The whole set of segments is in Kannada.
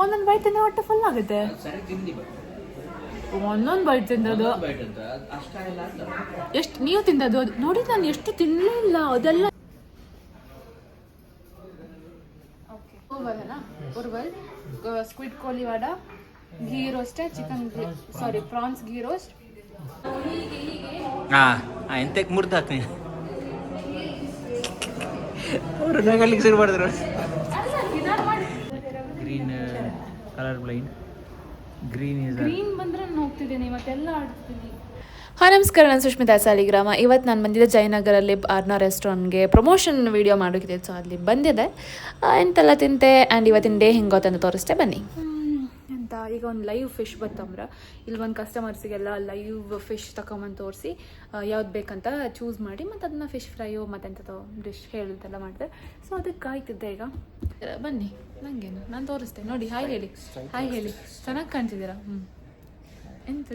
ಒಂದೊಂದು ಬೈಟ್ ತಿಂದ್ರೆ ಹೊಟ್ಟೆ ಫುಲ್ ಆಗುತ್ತೆ. ಒಂದೊಂದು ಬೈಟ್ ತಿಂದದ್ದು ಎಷ್ಟು ನೀವು ತಿಂದದ್ದು ನೋಡಿ, ನಾನು ಎಷ್ಟು ತಿನ್ನಲೇ ಇಲ್ಲ ಅದೆಲ್ಲ. ಉರ್ವಲ್ ಸ್ಕ್ವಿಡ್ ಕೋಲಿ ವಾಡ, ಘೀ ರೋಸ್ಟ್, ಚಿಕನ್ ಸಾರಿ ಪ್ರಾನ್ಸ್ ಘೀ ರೋಸ್ಟ್. ಎಂತಕ್ಕೆ ಮುರ್ದು ಹಾಕ್ತೀನಿ ಅವರು ನಗಲಿಕ್ಕೆ ಶುರು ಮಾಡಿದ್ರು. ಗ್ರೀನ್ ಕಲರ್ ಬ್ಲೈಂಡ್ ಗ್ರೀನ್ ಬಂದ್ರೆ ನಾನು ಹೋಗ್ತಿದ್ದೀನಿ ಮತ್ತೆಲ್ಲ ಆಡ್ತಿದ್ದೀನಿ. ಹಾಂ ನಮಸ್ಕಾರ, ನಾನು ಸುಷ್ಮಿತಾ ಸಾಲಿಗ್ರಾಮ. ಇವತ್ತು ನಾನು ಬಂದಿದ್ದೆ ಜಯನಗರಲ್ಲಿ ಅರ್ನಾ ರೆಸ್ಟೋರೆಂಟ್ಗೆ ಪ್ರಮೋಷನ್ ವೀಡಿಯೋ ಮಾಡೋಕ್ಕಿದೆ. ಸೊ ಅಲ್ಲಿ ಬಂದಿದೆ, ಎಂತೆಲ್ಲ ತಿಂತೆ ಆ್ಯಂಡ್ ಇವತ್ತಿನ ಡೇ ಹಿಂಗೆ ಗೊತ್ತಂತ ತೋರಿಸ್ತೆ ಬನ್ನಿ ಅಂತ. ಈಗ ಒಂದು ಲೈವ್ ಫಿಶ್ ಬತ್ತಂದ್ರೆ ಇಲ್ಲಿ ಒಂದು ಕಸ್ಟಮರ್ಸಿಗೆಲ್ಲ ಲೈವ್ ಫಿಶ್ ತಗೊಂಬಂದು ತೋರಿಸಿ ಯಾವ್ದು ಬೇಕಂತ ಚೂಸ್ ಮಾಡಿ ಮತ್ತು ಅದನ್ನ ಫಿಶ್ ಫ್ರೈಯು ಮತ್ತೆಂಥದ್ದು ಡಿಶ್ ಹೇಳಿದ್ದೆಲ್ಲ ಮಾಡಿದೆ. ಸೊ ಅದಕ್ಕೆ ಕಾಯ್ತಿದ್ದೆ. ಈಗ ಬನ್ನಿ, ನನಗೇನು ನಾನು ತೋರಿಸ್ತೆ ನೋಡಿ. ಹಾಯ್ ಹೇಳಿ, ಹಾಯ್ ಹೇಳಿ, ಚೆನ್ನಾಗಿ ಕಾಣ್ತಿದ್ದೀರಾ? ಎಂತ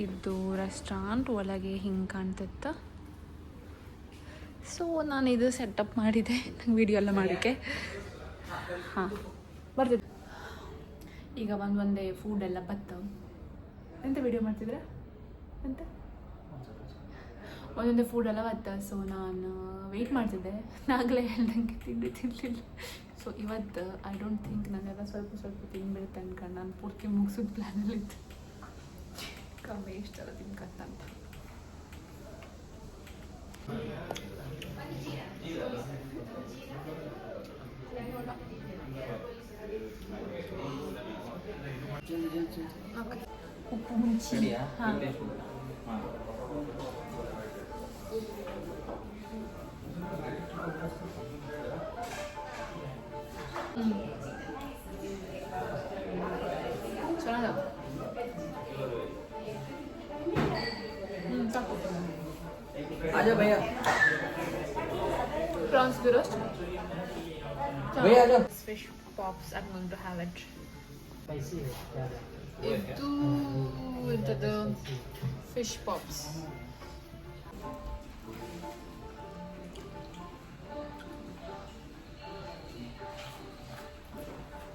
ಇದು ರೆಸ್ಟೋರೆಂಟ್ ಒಳಗೆ ಹಿಂಗೆ ಕಾಣ್ತಿತ್ತ. ಸೊ ನಾನು ಇದು ಸೆಟಪ್ ಮಾಡಿದೆ ನಂಗೆ ವಿಡಿಯೋ ಎಲ್ಲ ಮಾಡೋಕ್ಕೆ. ಹಾಂ ಬರ್ತಿದ್ದೆ. ಈಗ ಒಂದೇ ಫುಡ್ ಎಲ್ಲ ಬತ್ತವು. ಎಂತ ವಿಡಿಯೋ ಮಾಡ್ತಿದ್ರೆ ಎಂತ ಒಂದೊಂದೇ ಫುಡ್ ಎಲ್ಲ ಬತ್ತ. ಸೊ ನಾನು ವೆಯ್ಟ್ ಮಾಡ್ತಿದ್ದೆ. ನಾಗಲೇ ಹೇಳ್ದಂಗೆ ತಿನ್ನಲಿಲ್ಲ. ಸೊ ಇವತ್ತು ಐ ಡೋಂಟ್ ಥಿಂಕ್ ನಾನೆಲ್ಲ ಸ್ವಲ್ಪ ತಿನ್ಬಿಡುತ್ತೆ ಅನ್ಕೊಂಡು ನಾನು ಪೂರ್ತಿ ಮುಗಿಸೋದು ಪ್ಲ್ಯಾನಲ್ಲಿದ್ದೆ. ಕಮ್ಮಿ ಇಷ್ಟೆಲ್ಲ ತಿನ್ಕಂತ. ಉಪ್ಪು ಮುಂಚಿ ಹಾಂ ಚೆನ್ನಾಗ ಸಾಕು. आजा भैया, Prawns gyros. भैया आजा. Fish pops, I'm going to have it. Spicy है. Itu into the fish pops.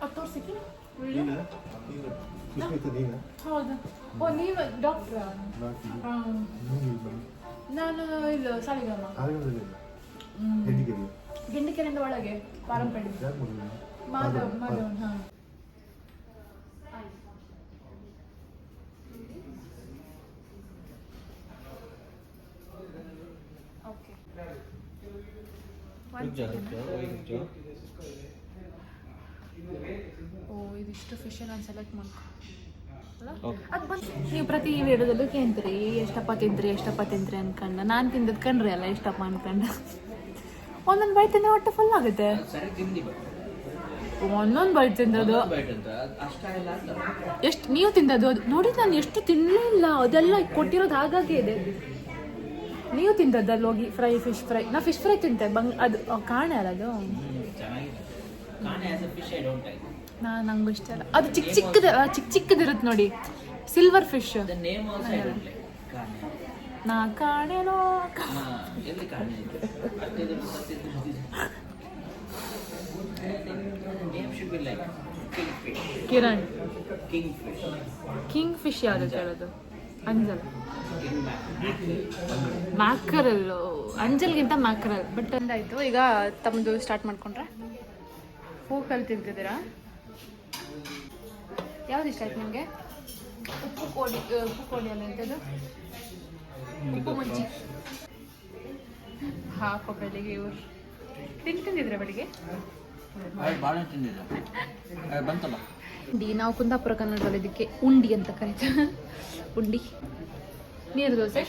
अब तो सिक्की ಹೌದಾ? ಓ ನೀವು ಡಾಕ್ಟ್ರಾ? ನಾನು ಇದು ಸಾಲಿಗ್ರಾಮ ಗಿಂಡಿಕೆರೆಯಿಂದ ಒಳಗೆ ಪಾರಂಪಡಿ ಮಾಧವ್ ಹಾಂ. ಓಕೆ ಓ ಇದಿಷ್ಟು ಫಿಶ್ ನಾನು ಸೆಲೆಕ್ಟ್ ಮಾಡ್ಕೊ. ಅದು ಬಂದು ನೀವು ಪ್ರತಿ ವಿಡಿಯೋದಲ್ಲೂ ಕೇಳ್ತೀರಿ ಎಷ್ಟಪ್ಪ ತಿಂದ್ರಿ ಅನ್ಕಂಡು. ನಾನು ತಿಂದದ್ದು ಕಂಡ್ರಿ ಅಲ್ಲ ಎಷ್ಟಪ್ಪ ಅನ್ಕಂಡು. ಒಂದೊಂದು ಬೈಟ್ ತಿಂದ್ರೆ ಹೊಟ್ಟೆ ಫುಲ್ ಆಗುತ್ತೆ. ಒಂದೊಂದು ಬೈಟ್ ತಿಂದದ್ದು ಎಷ್ಟು ನೀವು ತಿಂದದ್ದು ನೋಡಿ, ನಾನು ಎಷ್ಟು ತಿನ್ನಲೇ ಇಲ್ಲ. ಅದೆಲ್ಲ ಕೊಟ್ಟಿರೋದು ಹಾಗಾಗೇ ಇದೆ. ನೀವು ತಿಂದದ್ದು ಅಲ್ಲಿ ಹೋಗಿ ಫಿಶ್ ಫ್ರೈ. ನಾ ಫಿಶ್ ಫ್ರೈ ತಿಂತೆ ಅದು ಕಾಣೆ ಅಲ್ಲ ಅದು. ನಂಗೂ ಇಷ್ಟ ಅಲ್ಲ ಅದು. ಚಿಕ್ಕದಿರುತ್ತೆ ನೋಡಿ, ಸಿಲ್ವರ್ ಫಿಶ್. ನಾ ಕಾಣೆನೋ ಕಿರಣ್. ಕಿಂಗ್ ಫಿಶ್ ಯಾವುದು ಹೇಳೋದು? ಅಂಜಲ್. ಮ್ಯಾಕರಲ್. ಅಂಜಲ್ಗಿಂತ ಮ್ಯಾಕರಲ್. ಬಟ್ ಒಂದಾಯ್ತು. ಈಗ ತಮ್ಮದು ಸ್ಟಾರ್ಟ್ ಮಾಡ್ಕೊಂಡ್ರೆ ಫೋಕಲ್ಲಿ ತಿಂತಿದ್ದೀರಾ? ಯಾವ್ದು ಇಷ್ಟ ಆಯ್ತು ನಿಮಗೆ? ಉಪ್ಪು ಕೋಡಿ ಅಲ್ಲ ಎಂಥದ್ದು? ಉಪ್ಪು ಮುಂಚಿ ಹಾಕೋ ಬೆಳಿಗ್ಗೆ. ಇವ್ರು ತಿಂತಿದ್ರೆ ಬೆಳಿಗ್ಗೆ ನಾವು ಕುಂದಾಪುರ ಕನ್ನಡದಲ್ಲಿ ಇದಕ್ಕೆ ಉಂಡಿ ಅಂತ ಕರೀತಾರೆ. ಉಂಡಿ. ನೀರು ದೋಸೆ,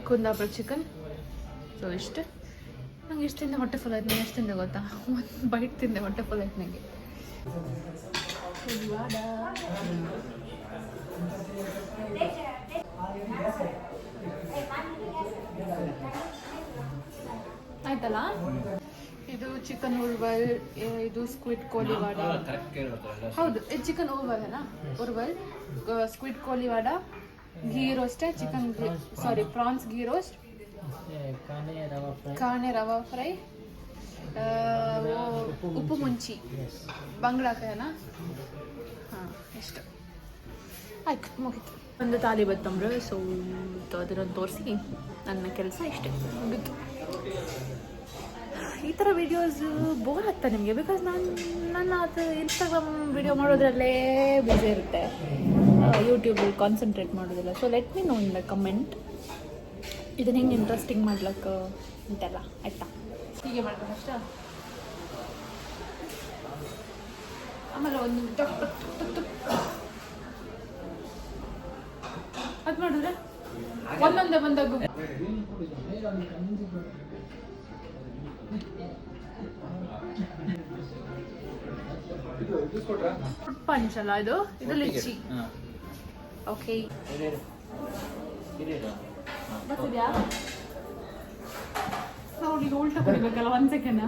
ಕುಂದಾಪುರ ಚಿಕನ್. ಸೊ ಇಷ್ಟು ನಂಗೆ ಇಷ್ಟು ತಿಂದೆ ಹೊಟ್ಟೆ ಫುಲ್ ಆಯ್ತು. ನಾನು ಎಷ್ಟು ತಿಂದೆ ಗೊತ್ತಾ? ಒಂದು ಬೈಟ್ ತಿಂದೆ ಹೊಟ್ಟೆ ಫುಲ್ ಆಯ್ತು ನನಗೆ. ಆಯ್ತಲ್ಲ? ಇದು ಚಿಕನ್ ಉರ್ವಲ್, ಇದು ಸ್ಕ್ವಿಡ್ ಕೋಲಿ ವಾಡ. ಹೌದು, ಇದು ಚಿಕನ್ ಉರ್ವಲ್ ಅಲ್ಲ? ಉರ್ವಲ್ ಸ್ಕ್ವಿಡ್ ಕೋಲಿ ವಾಡ, ಘೀ ರೋಸ್ಟ್, ಚಿಕನ್ ಸಾರಿ ಪ್ರಾನ್ಸ್ ಘೀ ರೋಸ್ಟ್, ಕಾಣೆ ರವಾ ಫ್ರೈ, ಉಪ್ಪು ಮುಂಚಿ, ಬಂಗ್ಳಾಕಾಯನಾ? ಹಾಂ, ಇಷ್ಟು ಆಯ್ತು, ಮುಗೀತು. ಒಂದು ತಾಲಿ ಬತ್ತಂಬ್ರು, ಸೊ ಅದನ್ನು ತೋರಿಸಿ ನನ್ನ ಕೆಲಸ ಇಷ್ಟೇ ಮುಗೀತು. ಈ ಥರ ವೀಡಿಯೋಸ್ ಬೋರ್ ಆಗ್ತದೆ ನಿಮಗೆ, ಬಿಕಾಸ್ ನನ್ನ ಅದು ಇನ್ಸ್ಟಾಗ್ರಾಮ್ ವಿಡಿಯೋ ಮಾಡೋದ್ರಲ್ಲೇ ಬ್ಯುಸಿ ಇರುತ್ತೆ, ಯೂಟ್ಯೂಬ್ ಕಾನ್ಸಂಟ್ರೇಟ್ ಮಾಡೋದಿಲ್ಲ. So let me no in the comment ಇದನ್ನ ಹೆಂಗೆ ಇಂಟ್ರೆಸ್ಟಿಂಗ್ ಮಾಡ್ಲಿಕ್ಕೆ ಅಂತೆಲ್ಲ, ಆಯ್ತಾ? ಹೀಗೆ ಮಾಡ್ಕೊಂಡು ಅಷ್ಟ. ಆಮೇಲೆ ಒಂದು ಅದು ಮಾಡಿದ್ರೆ ಒಂದೊಂದೇ ಬಂದಾಗ ಪಂಚ್ ಅಲ್ಲ ಇದು ಲಿಚ್ಚಿ. ಓಕೆ, ಬರ್ತಿದ್ಯಾ? ನೋಡಿ ಉಲ್ಟಾ ಕುಡಿಬೇಕಲ್ಲ, 1 ಸೆಕೆಂಡ್.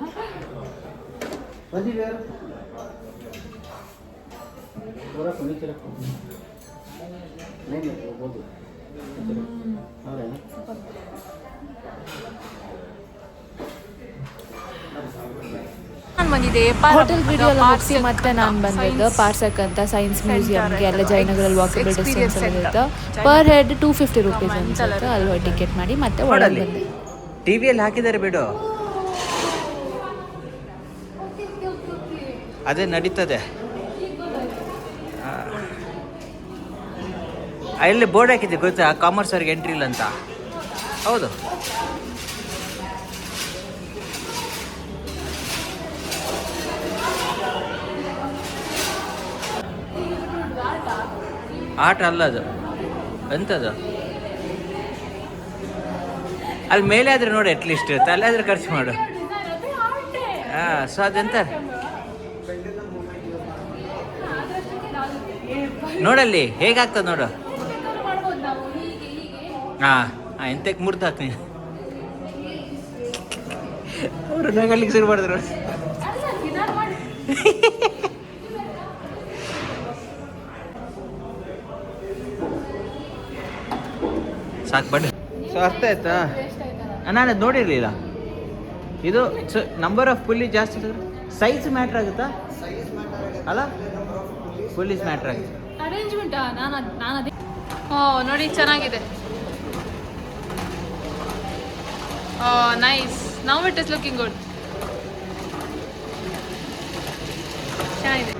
ಹೋಟೆಲ್ ವಿಡಿಯೋ ಎಲ್ಲ ಮುಗಿಸಿ ಮತ್ತೆ ನಾನು ಬಂದಿದ್ದು ಪಾರ್ಸಕ್ ಅಂತ ಸೈನ್ಸ್ ಮ್ಯೂಸಿಯಮ್ಗೆ, ಎಲ್ಲ ಜಯನಗರಲ್ಲಿ ವಾಕಬಲ್ ಡಿಸ್ಟೆನ್ಸ್ ಇರುತ್ತೆ. ಪರ್ ಹೆಡ್ 250 ರೂಪೀಸ್ ಅನ್ಸುತ್ತೆ. ಅಲ್ಲಿ ಹೋಗಿ ಟಿಕೆಟ್ ಮಾಡಿ ಮತ್ತೆ ಒಳಗೆ ಬಂದೆ. ಟಿವಿಯಲ್ಲಿ ಹಾಕಿದ್ದಾರೆ ಬಿಡು, ಅದೇ ನಡೀತದೆ. ಅಲ್ಲಿ ಬೋರ್ಡ್ ಹಾಕಿದ್ದೆ ಗೊತ್ತಾ, ಕಾಮರ್ಸ್ ಅವ್ರಿಗೆ ಎಂಟ್ರಿ ಇಲ್ಲ ಅಂತ. ಹೌದು, ಆಟ ಅಲ್ಲ ಅದು, ಎಂಥದ್ದು ಅಲ್ಲಿ ಮೇಲೆ ಆದ್ರೆ ನೋಡಿ, ಅಟ್ಲೀಸ್ಟ್ ತಲೆ ಆದ್ರೆ ಖರ್ಚು ಮಾಡು. ಹಾಂ, ಸೊ ಅದೆಂತ ನೋಡಲ್ಲಿ ಹೇಗಾಗ್ತದೆ ನೋಡು. ಹಾಂ ಹಾಂ, ಎಂತಕ್ಕೆ ಮುರ್ದು ಹಾಕ್ತೀನಿ ಅವರು ನಗಲಿಕ್ಕೆ ಶುರು ಮಾಡಿದ್ರು. ಸಾಕು ಬನ್ನಿ. ಸೊ ಅರ್ಥ ಆಯ್ತಾ? ನಾನು ಅದು ನೋಡಿರಲಿಲ್ಲ. ಇದು ನಂಬರ್ ಆಫ್ ಪುಲ್ಲಿ ಜಾಸ್ತಿ ಇದ್ರೆ ಸೈಜ್ ಮ್ಯಾಟ್ರ್ ಆಗುತ್ತಾ ಅಲ್ಲ? ಪುಲ್ಲೀಸ್ ಮ್ಯಾಟ್ರ್ ಆಗುತ್ತೆ. ಅರೇಂಜ್ಮೆಂಟಾ? ನಾನು ಅದೇ. ಓ ನೋಡಿ, ಚೆನ್ನಾಗಿದೆ. Oh nice, now it is looking good. ಚೆನ್ನಾಗಿದೆ.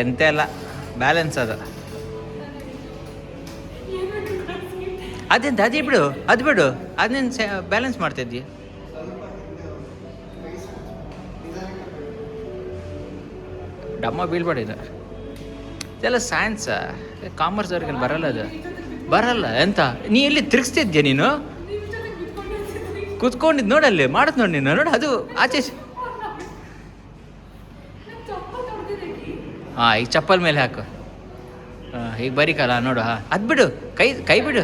ಎಂತ ಇಲ್ಲ, ಬ್ಯಾಲೆನ್ಸ್ ಅದು. ಅದೆಂತ ಅದೇ ಬಿಡು, ಅದು ಬಿಡು, ಅದನ್ನ ಬ್ಯಾಲೆನ್ಸ್ ಮಾಡ್ತಿದ್ದಿ. ಡಮ್ಮ ಬೀಳ್ಬೇಡಿದ. ಇದೆಲ್ಲ ಸೈನ್ಸ್, ಕಾಮರ್ಸ್ ಅವ್ರಿಗೆ ಬರಲ್ಲ, ಅದು ಬರಲ್ಲ. ಎಂತ ನೀ ಎಲ್ಲಿ ತಿರ್ಗಿಸ್ತಿದ್ಯಾ ನೀನು? ಕೂತ್ಕೊಂಡಿದ್ದು ನೋಡಲ್ಲಿ ಮಾಡತ್ ನೋಡಿ ನೀನು, ನೋಡಿ ಅದು ಆಚೆ. ಹಾಂ, ಈಗ ಚಪ್ಪಲ್ ಮೇಲೆ ಹಾಕು. ಹಾಂ, ಈಗ ಬರೀಕಲ್ಲ ನೋಡು. ಹಾಂ, ಅದು ಬಿಡು, ಕೈ ಬಿಡು.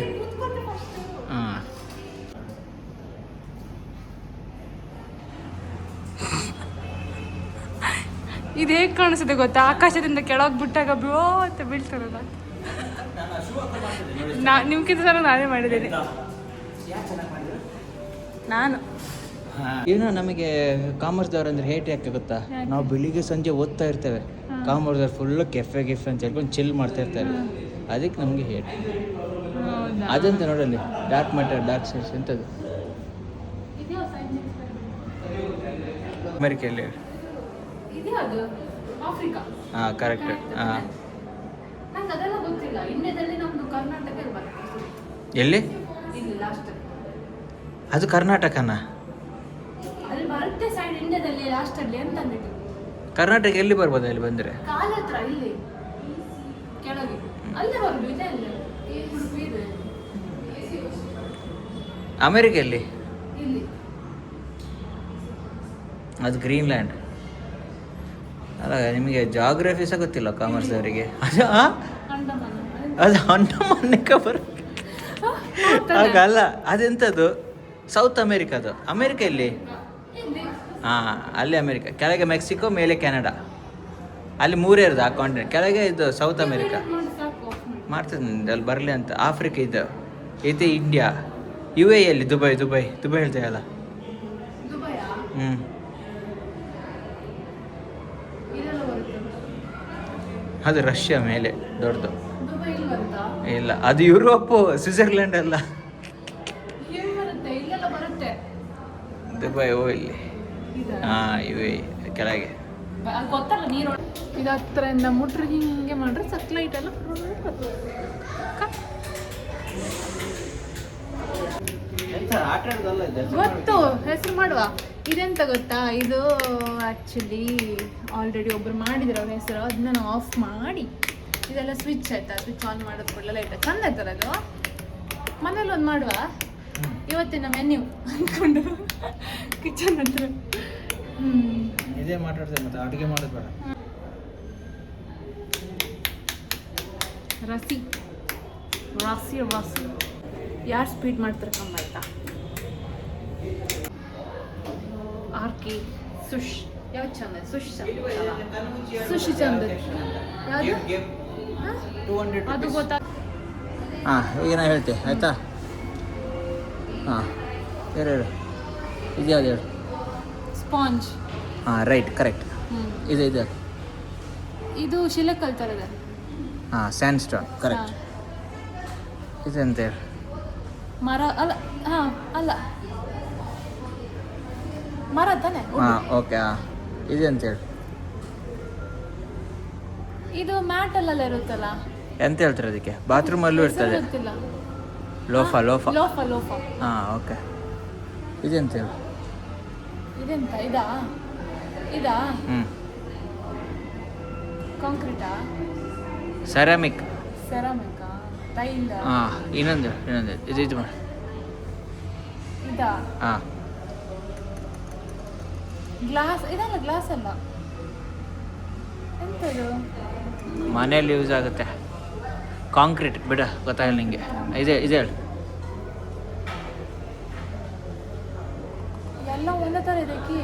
ಹಾಂ, ಇದು ಹೇಗೆ ಕಾಣಿಸುತ್ತೆ ಗೊತ್ತಾ? ಆಕಾಶದಿಂದ ಕೆಳಗೆ ಬಿಟ್ಟಾಗ ಬ್ರೋ ಅಂತ ಬೀಳ್ತಾರಲ್ಲ, ನಿಮ್ಗಿಂತ ಸಲ ನಾನೇ ಮಾಡಿದ್ದೇನೆ ನಾನು. ಏನು ನಮಗೆ ಕಾಮರ್ಸ್ದವ್ರು ಅಂದ್ರೆ ಹೇಟ್ ಯಾಕೆ ಗೊತ್ತಾ? ನಾವು ಬೆಳಿಗ್ಗೆ ಸಂಜೆ ಓದ್ತಾ ಇರ್ತೇವೆ, ಕಾಮರ್ಸ್ದವ್ರು ಫುಲ್ಲು ಕೆಫೆ ಅಂತ ಹೇಳ್ಕೊಂಡು ಚಿಲ್ ಮಾಡ್ತಾ ಇರ್ತಾರೆ, ಅದಕ್ಕೆ ನಮಗೆ ಹೇಟ್. ಅದಂತ ನೋಡಲ್ಲಿ ಡಾರ್ಕ್ ಮ್ಯಾಟರ್, ಡಾರ್ಕ್ ಸೈನ್ಸ್ ಎಂಥದ್ದು ಅಮೆರಿಕೆಯಲ್ಲಿ. ಹಾಂ, ಕರೆಕ್ಟ್. ಹಾಂ, ಎಲ್ಲಿ? ಅದು ಕರ್ನಾಟಕನಾ? ಕರ್ನಾಟಕ ಎಲ್ಲಿ ಬರ್ಬೋದು ಅಲ್ಲಿ ಬಂದರೆ? ಅಮೆರಿಕೆಯಲ್ಲಿ ಅದು ಗ್ರೀನ್ಲ್ಯಾಂಡ್ ಅಲ್ಲ. ನಿಮಗೆ ಜಾಗ್ರಫಿ ಸಹ ಗೊತ್ತಿಲ್ಲ ಕಾಮರ್ಸ್ ಅವರಿಗೆ. ಅದು ಅಂಡಮಾನಕ್ಕೆ ಬರ ಹಾಗಲ್ಲ. ಅದೆಂಥದ್ದು ಸೌತ್ ಅಮೇರಿಕಾದು. ಅಮೇರಿಕ ಎಲ್ಲಿ? ಹಾಂ, ಅಲ್ಲಿ ಅಮೇರಿಕ. ಕೆಳಗೆ ಮೆಕ್ಸಿಕೋ, ಮೇಲೆ ಕೆನಡಾ. ಅಲ್ಲಿ ಮೂರೇ ಇರೋದು ಆ ಕಾಂಟಿನೆಂಟ್. ಕೆಳಗೆ ಇದು ಸೌತ್ ಅಮೇರಿಕಾ. ಮಾಡ್ತೀನಿ ಅಲ್ಲಿ ಬರಲಿ ಅಂತ. ಆಫ್ರಿಕಾ ಇದು ಇಂಡಿಯಾ. UAE ಅಲ್ಲಿ ದುಬೈ ಹೇಳ್ತೇವಲ್ಲ. ಹ್ಞೂ, ಅದು ರಷ್ಯಾ ಮೇಲೆ ದೊಡ್ಡದು. ಇಲ್ಲ, ಅದು ಯುರೋಪು, ಸ್ವಿಟ್ಜರ್ಲ್ಯಾಂಡ್ ಅಲ್ಲ. ದುಬೈ ಇಲ್ಲಿ. ಹಾಂ, UAE ಕೆಳಗೆ. ಗೊತ್ತಲ್ಲ ನೀರು ಇದು ಹತ್ರದಿಂದ ಮುಟ್ರೆ ಹಿಂಗೆ ಮಾಡ್ರೆ ಸಕ್ಲೈಟ್ ಎಲ್ಲ ಗೊತ್ತು. ಹೆಸರು ಮಾಡುವ. ಇದೆಂತ ಗೊತ್ತಾ, ಇದು ಆ್ಯಕ್ಚುಲಿ ಆಲ್ರೆಡಿ ಒಬ್ರು ಮಾಡಿದ್ರು ಅವ್ರ ಹೆಸರು. ಅದನ್ನ ನಾವು ಆಫ್ ಮಾಡಿ ಇದೆಲ್ಲ ಸ್ವಿಚ್ ಆಯ್ತಾ, ಸ್ವಿಚ್ ಆನ್ ಮಾಡೋದು ಕೂಡಲೇ ಲೈಟ್ ಚಂದ ಆಯ್ತಲ್ಲ ಅದು. ಮನೇಲಿ ಒಂದು ಮಾಡುವ ಇವತ್ತಿನ ಮೆನ್ಯೂ ಅಂದ್ಕೊಂಡು ಕಿಚನ್ ಹತ್ರ. ಇದೇ ಮಾತಾಡ್ತೇವೆ ಮತ್ತೆ ಅಡುಗೆ ಮಾಡೋದು ಬೇಡ. ರಸಿ ಯಾರು ಸ್ಪೀಡ್ ಮಾಡ್ತಾರೆ ಕಮ್ಮ ಆಯ್ತಾ. ಆರ್ಕಿ ಸುಶ್ ಯಾವ್ದು ಚಂದ? ಸುಶ್ ಚಂದ. ಅದು ಗೊತ್ತಾ? ಹಾಂ, ಈಗ ನಾ ಹೇಳ್ತೆ ಆಯಿತಾ. ಹಾಂ, ಹೇಳು ಇದು ಯಾವ್ದು ಹೇಳು? ಸ್ಪಾಂಜ್. ಹಾಂ, ರೈಟ್, ಕರೆಕ್ಟ್. ಇದು ಇದು ಶಿಲೆಕಲ್ ಥರದ. ಹಾಂ, ಸ್ಯಾಂಡ್ ಸ್ಟೋನ್, ಕರೆಕ್ಟ್. ಇದೆಂತ ಹೇಳಿ? ಮರ ಅಲ್ಲ. ಹಾಂ, ಅಲ್ಲ ಮರ ತಾನೆ. ಹಾಂ, ಓಕೆ. ಹಾಂ, ಇದೆಂತ ಹೇಳಿ? ಇದು ಮ್ಯಾಟ್ ಅಲ್ಲೆಲ್ಲ ಇರುತ್ತಲ್ಲ. ಎಂತ ಹೇಳ್ತಾರೆ ಅದಕ್ಕೆ? ಬಾತ್ರೂಮಲ್ಲೂ ಇರ್ತದೆ. ಗೊತ್ತಿಲ್ಲ. ಲೋಫಾ. ಲೋಫಾ. ಹಾಂ, ಓಕೆ. ಇದೆಂತ ಹೇಳಿ? ಇದೆಂತ? ಇದಾ ಹ್ಞೂ, ಕಾಂಕ್ರೀಟಾ? ಸೆರಾಮಿಕಾ? ತೈಲ? ಹಾಂ, ಇನ್ನೊಂದು ಇದು ಮಾಡಿ. ಇದಾ? ಹಾಂ, ಗ್ಲಾಸ್. ಇದಲ್ಲ, ಗ್ಲಾಸ್ ಅಲ್ಲ. ಎಂತದು? ಮನೇಲಿ ಯೂಸ್ ಆಗುತ್ತೆ. ಕಾಂಕ್ರೀಟ್ ಬಿಡ, ಗೊತ್ತಾಗಿಲ್ಲ ನಿಂಗೆ. ಇದೆ ಹೇಳಿ. ಎಲ್ಲ ಒಂದೇ ಥರ ಇದಕ್ಕೆ.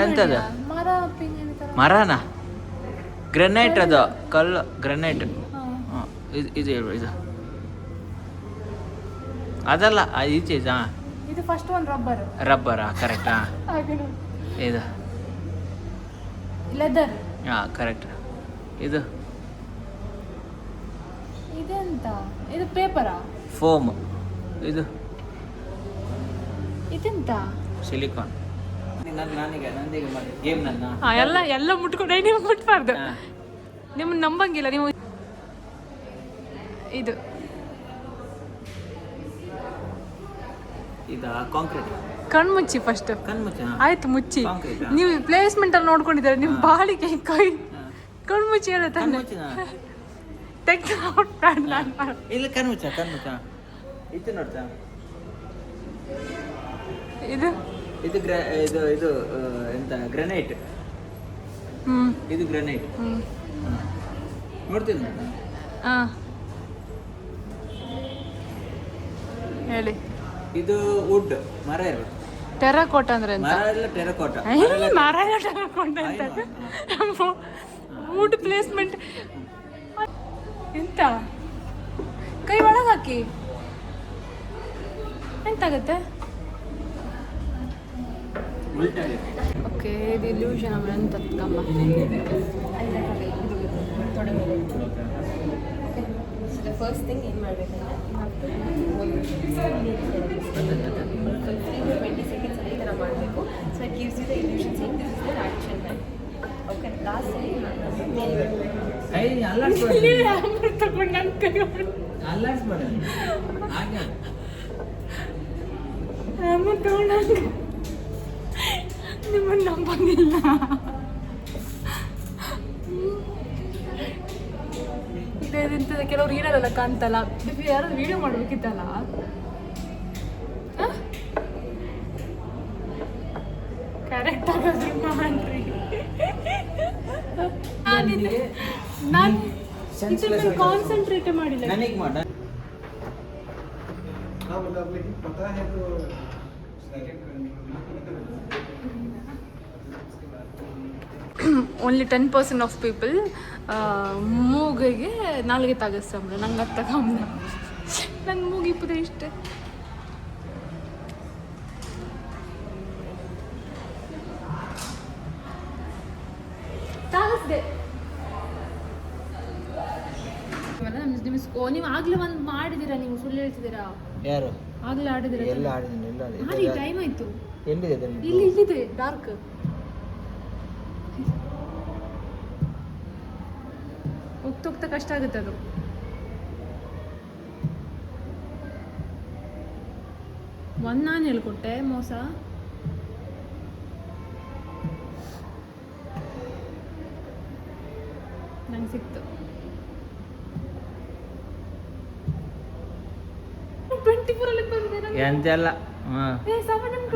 ಎಂತದು? ಮರ ಪಿಂಗಣಿ ಥರ. ಮರನಾ? ಗ್ರೆನೈಟ್, ಅದು ಕಲ್ಲು ಗ್ರೆನೈಟ್. ಹಾಂ, ಇದು ಹೇಳು. ಇದು ಅದಲ್ಲ, ಈಚೆ. ಹಾಂ, ಇದು ಫಸ್ಟ್ ಒಂದು ರಬ್ಬರಾ? ಕರೆಕ್ಟ್. ಹಾಂ, ಇದು ಲೆದರ್. ಹಾಂ, ಕರೆಕ್ಟ್. ಇದು ಇದೆಂತ? ಇದು ಪೇಪರಾ? ಫೋಮ್. ಇದು ಇದೆಂತ? ಸಿಲಿಕಾನ್. ನಂದಿಗೆ ಮಾಡಿ ಗೇಮ್ ಎಲ್ಲ ಮುಟ್ಕೊಂಡೆ. ನೀವು ಮುಟ್ಬಾರ್ದು, ನಿಮ್ಮನ್ನ ನಂಬಂಗಿಲ್ಲ ನೀವು. ಇದು ಕಾಂಕ್ರೀಟ್. ಕಣ್ಮುಚ್ಚಿ ಫಸ್ಟ್. ಕಣ್ಮುಚ್ಚಿ. ಆಯ್ತು, ಮುಚ್ಚಿ. ನೀವು ಪ್ಲೇಸ್ಮೆಂಟ್ ಅಲ್ಲಿ ನೋಡ್ಕೊಂಡಿದ್ದಾರೆ. ನಿಮ್ಮ ಬಾಳಿಗೆ ಕೈ ಕಣ್ಮುಚ್ಚಿ ಹೇಳುತ್ತೆ. ಇಲ್ಲ, ಕಣ್ಮುಚ್ಚ. ಇದು ನೋಡ್ತಾ. ಇದು ಎಂತ? ಗ್ರೆನೈಟ್. ಇದು ಗ್ರೆನೈಟ್. ನೋಡ್ತೀನಿ. ಹೇಳಿ. ಇದು ವುಡ್, ಮರ ಇರುತ್ತೆ. ಟೆರಕೋಟ ಅಂದ್ರೆ ಎಂತ? ಮರ ಇಲ್ಲ, ಟೆರಕೋಟ. Wood placement. ಎಂತ? ಕೈ ಒಳಗೆ ಹಾಕಿ ಎಂತಾಗತ್ತೆ? ಓಕೆ, ಇದು ಇಲ್ಯೂಷನ್ ಅವರ ಅಂತ ಕಮ್ಮ. ಫಸ್ಟ್ ಥಿಂಗ್ ಏನು ಮಾಡಬೇಕಂದ್ರೆ 20 ಸೆಕೆಂಡ್ಸ್ ಈ ಥರ ಮಾಡಬೇಕು. So it gives you the illusion same this is the action time. Okay, last ನಿಮ್ಮನ್ನು ನಂಬಂಗಿಲ್ಲ. ಇದೇಂತದ ಕೆಲವ್ರು ಇರಲ್ಲ ಕಾಣ್ತಲ್ಲ. ಯಾರಾದ್ರು ವಿಡಿಯೋ ಮಾಡ್ಬೇಕಿತ್ತಲ್ಲ. ಕರೆಕ್ಟ್ ಆಗೋದು ಮಾಡ್ರಿ. ನಾನು ಕಾನ್ಸಂಟ್ರೇಟ್ ಮಾಡಿಲ್ಲ. ನನಗೆ ಮಾಡ. ಓನ್ಲಿ 10% ಆಫ್ ಪೀಪಲ್ ಮೂಗಿಗೆ ನಾಲ್ಗೆ ತಾಗಿಸ್ತಂಬ್ರೆ ನಂಗೆ ಅದು ತಗೊಂಬ ನನ್ನ ಮೂಗಿಪ್ಪದೆ ಇಷ್ಟೇ. ತಾಗಿಸ್ದೆ ನೀವು ಆಗ್ಲೇ ಒಂದು ಮಾಡಿದ್ದೀರಾ, ನೀವು ಸುಳ್ಳು ಹೇಳ್ತಿದ್ದೀರಾ. ಯಾರು ಆಗ್ಲೇ ಆಡಿದಿರ? ಎಲ್ಲ ಆಡಿದ್ದೀನಿ, ಎಲ್ಲ ಮಾಡಿ ಟೈಮ್ ಆಯ್ತು. ಎಲ್ಲಿದೆ ಇಲ್ಲಿದೆ ಡಾರ್ಕ್. ಹೋಗ್ತಾ ಹೋಗ್ತಾ ಕಷ್ಟ ಆಗುತ್ತೆ ಅದು. ನಾನು ಹೇಳ್ಕೊಟ್ಟೆ ಮೋಸ. ನಂಗೆ ಸಿಕ್ತು 24 ಅಲ್ಲಿ ಬಂದಿದೆ ನಂಗೆ. ಎಂತೆಲ್ಲ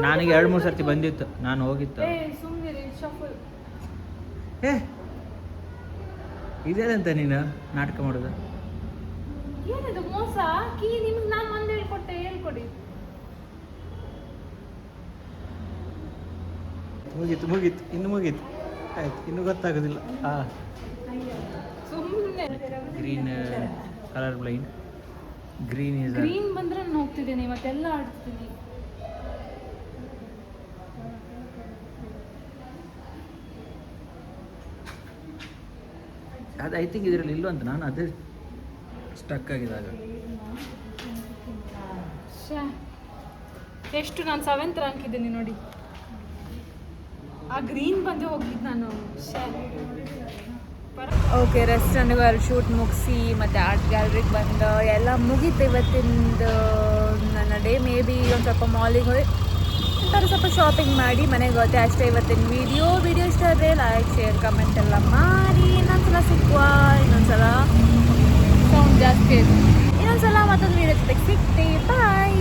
ನನಗೆ 2-3 ಸರ್ತಿ ಬಂದಿತ್ತು, ನಾನು ಹೋಗಿತ್ತು. ಸುಮ್ಮನೆ ಶಫಲ್. ಇದೇನಂತ ನೀನು ನಾಟಕ ಮಾಡೋದು? ಏನಿದು ಮೋಸ? ಕೀ ನಿಮ್ಗೆ ನಾನು ಒಂದು ಹೇಳ್ಕೊಟ್ಟೆ, ಹೇಳ್ಕೊಡಿ. ಮುಗೀತು ಇನ್ನು ಮುಗೀತು, ಆಯ್ತು, ಇನ್ನು ಗೊತ್ತಾಗೋದಿಲ್ಲ. ಸುಮ್ಮನೆ ಗ್ರೀನ್ ಕಲರ್ ಬ್ಲೈಂಡ್. ಗ್ರೀನ್ ಬಂದ್ರೆ ನಾನು ಹೋಗ್ತಿದ್ದೀನಿ, ಇವತ್ತೆಲ್ಲ ಆಡ್ತೀನಿ. ಅದು ಐ ಥಿಂಕ್ ಇದರಲ್ಲಿ ಇಲ್ಲೋ ಅಂತ ನಾನು ಅದೇ ಸ್ಟಕ್ ಆಗಿದಾಗ. ಎಷ್ಟು ನಾನು 7th ರ್ಯಾಂಕ್ ಇದ್ದೀನಿ ನೋಡಿ. ಆ ಗ್ರೀನ್ ಬಂದು ಹೋಗಿದ್ದು ನಾನು. ಓಕೆ, ರೆಸ್ಟೋರೆಂಟ್ಗೆ ಶೂಟ್ ಮುಗಿಸಿ ಮತ್ತು ಆರ್ಟ್ ಗ್ಯಾಲರಿಗೆ ಬಂದು ಎಲ್ಲ ಮುಗೀತು ಇವತ್ತಿಂದು ನನ್ನ ಡೇ. ಮೇ ಬಿ ಒಂದು ಸ್ವಲ್ಪ ಮಾಲಿಗೆ ಹೋಗಿ ಎಂತಾದ್ರು ಸ್ವಲ್ಪ ಶಾಪಿಂಗ್ ಮಾಡಿ ಮನೆಗೆ ಹೋಗುತ್ತೆ ಅಷ್ಟೇ ಇವತ್ತಿನ ವಿಡಿಯೋ ಇಷ್ಟ ಆದರೆ ಲೈಕ್ ಶೇರ್ ಕಮೆಂಟ್ ಎಲ್ಲ ಮಾಡಿ. ಇನ್ನೊಂದ್ಸಲ ಸಿಕ್ಕುವ, ಇನ್ನೊಂದ್ಸಲ ಸೌಂಡ್ ಜಾಸ್ತಿ ಇದೆ, ಇನ್ನೊಂದ್ಸಲ ಮತ್ತೊಂದು ವೀಡಿಯೋ ಜೊತೆಗೆ ಸಿಗ್ತೀವಿ. ಬಾಯ್.